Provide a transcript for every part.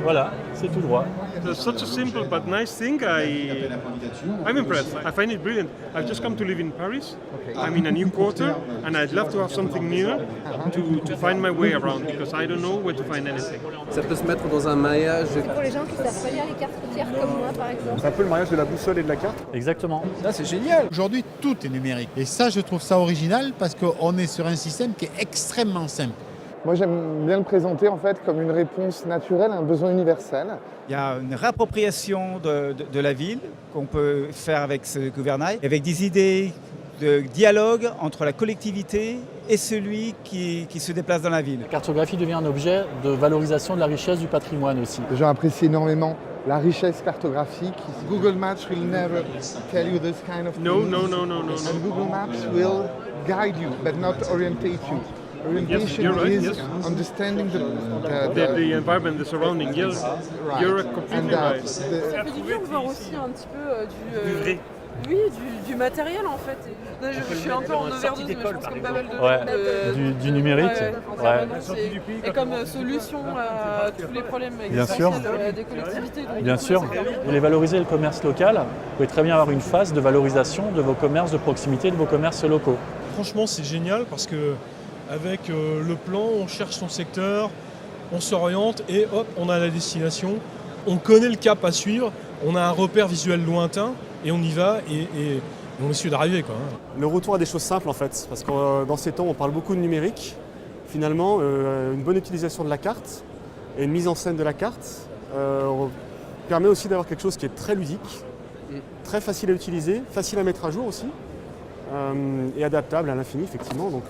Voilà, c'est tout droit. It's such a simple but nice thing. I'm impressed. I find it brilliant. I've just come to live in Paris. I'm in a new quarter, and I'd love to have something near to find my way around because I don't know where to find anything. Ça peut se mettre dans un maillage. C'est pour les gens qui ne savent pas lire les cartes routières comme moi, par exemple. C'est un peu le mariage de la boussole et de la carte. Exactement. Ça, c'est génial. Aujourd'hui, tout est numérique. Et ça, je trouve ça original parce qu'on est sur un système qui est extrêmement simple. Moi, j'aime bien le présenter en fait comme une réponse naturelle à un besoin universel. Il y a une réappropriation de la ville qu'on peut faire avec ce gouvernail, avec des idées de dialogue entre la collectivité et celui qui se déplace dans la ville. La cartographie devient un objet de valorisation de la richesse du patrimoine aussi. Les gens apprécient énormément la richesse cartographique. Google Maps will never tell you this kind of thing. No. And Google Maps will guide you, but not orientate you. Orientation you're right, is yes. understanding The environment, the surrounding. Yes, right. you're completely right. Ça fait du bien de voir aussi un petit peu Du vrai. Oui, du matériel en fait. Là, je suis un peu en overdose, mais je pense que pas mal de Du numérique. Et comme solution à tous les problèmes Bien sûr. des collectivités. Donc, Bien sûr. Vous voulez valoriser le commerce local, vous pouvez très bien avoir une phase de valorisation de vos commerces de proximité, de vos commerces locaux. Franchement, c'est génial parce que avec le plan, on cherche son secteur, on s'oriente et hop, on a la destination. On connaît le cap à suivre, on a un repère visuel lointain et on y va et on essaie d'arriver, quoi. Le retour à des choses simples en fait, parce que dans ces temps, on parle beaucoup de numérique. Finalement, une bonne utilisation de la carte et une mise en scène de la carte permet aussi d'avoir quelque chose qui est très ludique, très facile à utiliser, facile à mettre à jour aussi. Et adaptable à l'infini, effectivement. Donc,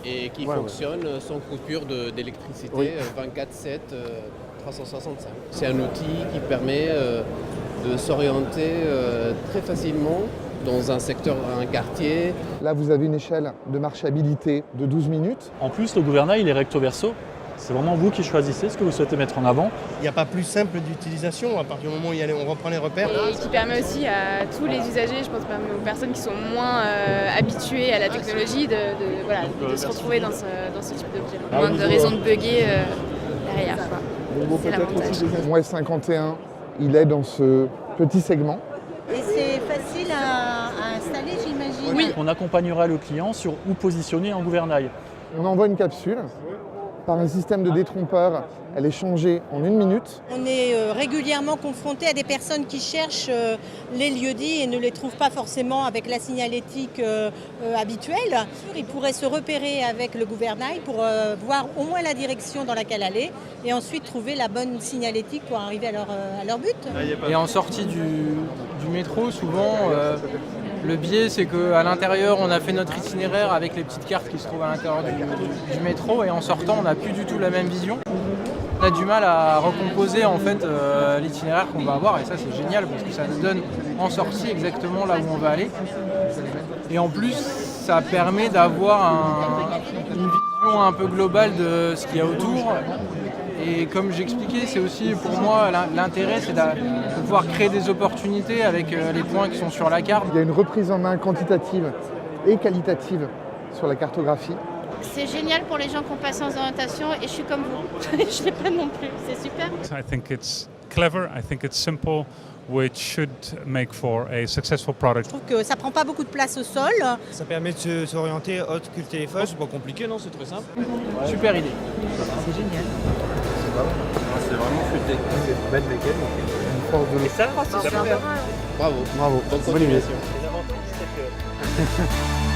Et qui fonctionne sans coupure d'électricité, Oui. 24/7, 365. C'est un outil qui permet de s'orienter très facilement dans un secteur, un quartier. Là, vous avez une échelle de marchabilité de 12 minutes. En plus, le gouvernail, il est recto verso. C'est vraiment vous qui choisissez ce que vous souhaitez mettre en avant. Il n'y a pas plus simple d'utilisation à partir du moment où on reprend les repères. Et qui permet aussi à tous les usagers, je pense même aux personnes qui sont moins habituées à la technologie, de se retrouver dans ce type d'objet. Moins de raisons de bugger derrière. C'est l'avantage. Mon S51, il est dans ce petit segment. Et c'est facile à installer, j'imagine. Oui. On accompagnera le client sur où positionner un gouvernail. On envoie une capsule. Par un système de détrompeur, elle est changée en 1 minute. On est régulièrement confronté à des personnes qui cherchent les lieux-dits et ne les trouvent pas forcément avec la signalétique habituelle. Ils pourraient se repérer avec le gouvernail pour voir au moins la direction dans laquelle aller et ensuite trouver la bonne signalétique pour arriver à leur but. Et en sortie du métro, souvent, le biais, c'est qu'à l'intérieur, on a fait notre itinéraire avec les petites cartes qui se trouvent à l'intérieur du métro et en sortant, on n'a plus du tout la même vision. On a du mal à recomposer en fait l'itinéraire qu'on va avoir et ça c'est génial parce que ça nous donne en sortie exactement là où on va aller. Et en plus, ça permet d'avoir une vision un peu globale de ce qu'il y a autour. Et comme j'expliquais, c'est aussi pour moi l'intérêt, c'est de pouvoir créer des opportunités avec les points qui sont sur la carte. Il y a une reprise en main quantitative et qualitative sur la cartographie. C'est génial pour les gens qui ont passé en orientation et je suis comme vous. Je ne l'ai pas non plus, c'est super. I think it's clever, I think it's simple, which should make for a successful product. Je trouve que ça ne prend pas beaucoup de place au sol. Ça permet de s'orienter autre que le téléphone. C'est pas compliqué, non? C'est très simple. Super idée. C'est génial. C'est vraiment futé. C'est une belle mécanique. Et ça, c'est super. Bravo. Bravo. Bonne Bonne idée. continuation. Les avantages, c'est que